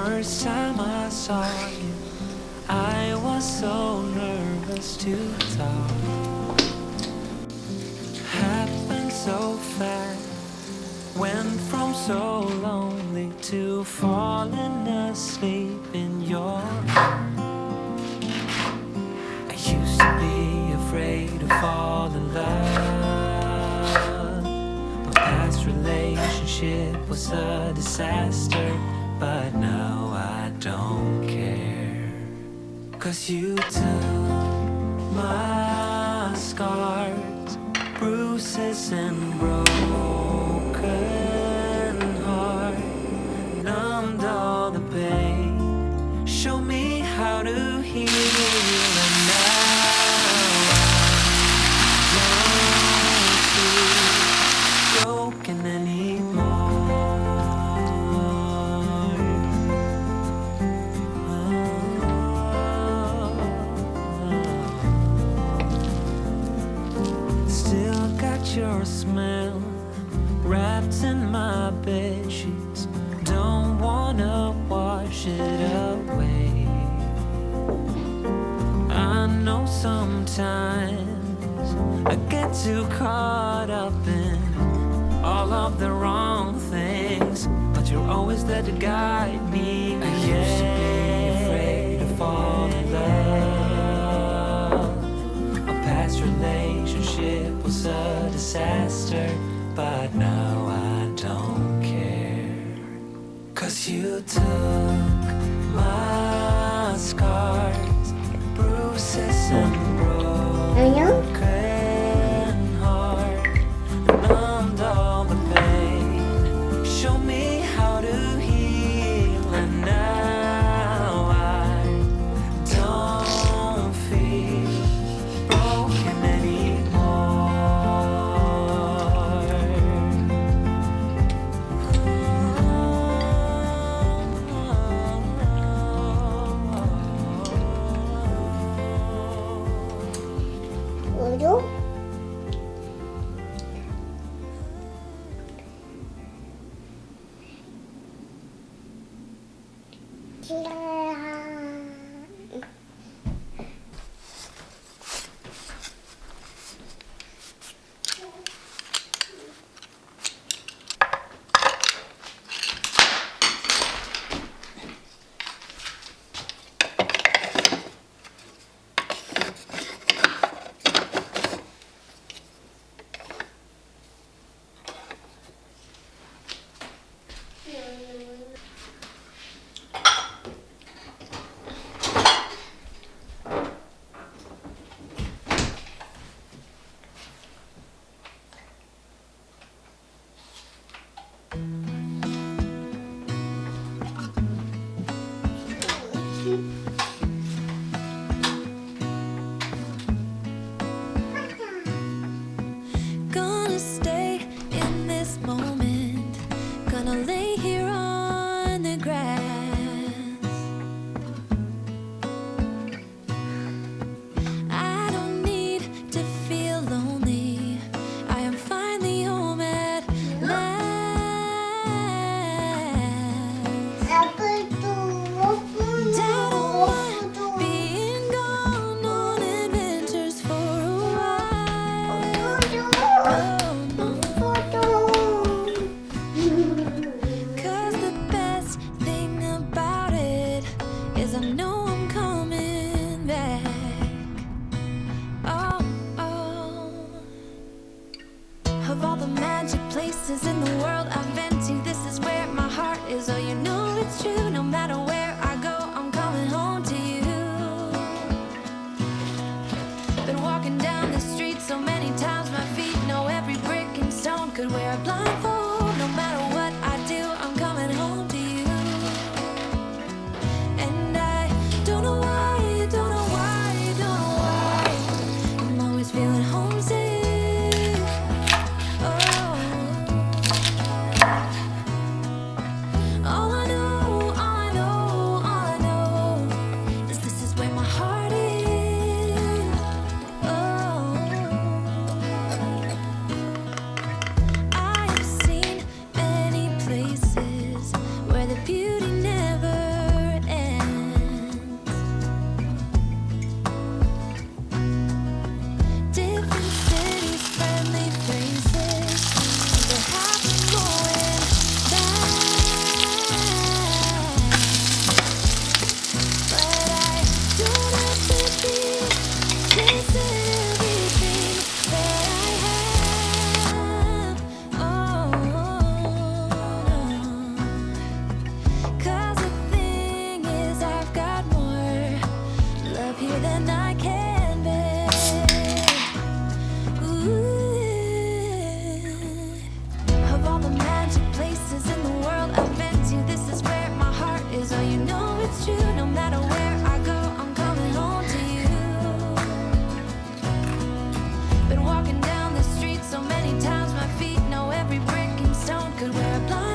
first time I saw you, I was so nervous to talk. Happened so fast, went from so lonely to falling asleep in your arms. I used to be afraid to fall in love. My past relationship was a disaster, but now I don't care. 'Cause you took my scars, bruises and broken heart, numbed all the pain, show me how to heal, and now I don't feel broken anymore. Still got your smell wrapped in my bed sheets. Don't wanna wash it away. I know sometimes I get too caught up in all of the wrong things, but you're always there to guide me. I used to be afraid to fall in love. A past relationship was a disaster, but now I don't care. 'Cause you took my scars, bruises and broken heart, numbed all the pain, show me how to heal, and now I don't feel broken anymore. Udah. Gonna stay in this moment, gonna lay here on the grass. I don't need to feel lonely, I am finally home at last. Apa itu? Dad, don't it's true. No matter where I go, I'm coming home to you. Been walking down the street so many times, my feet know every brick and stone could wear a blind.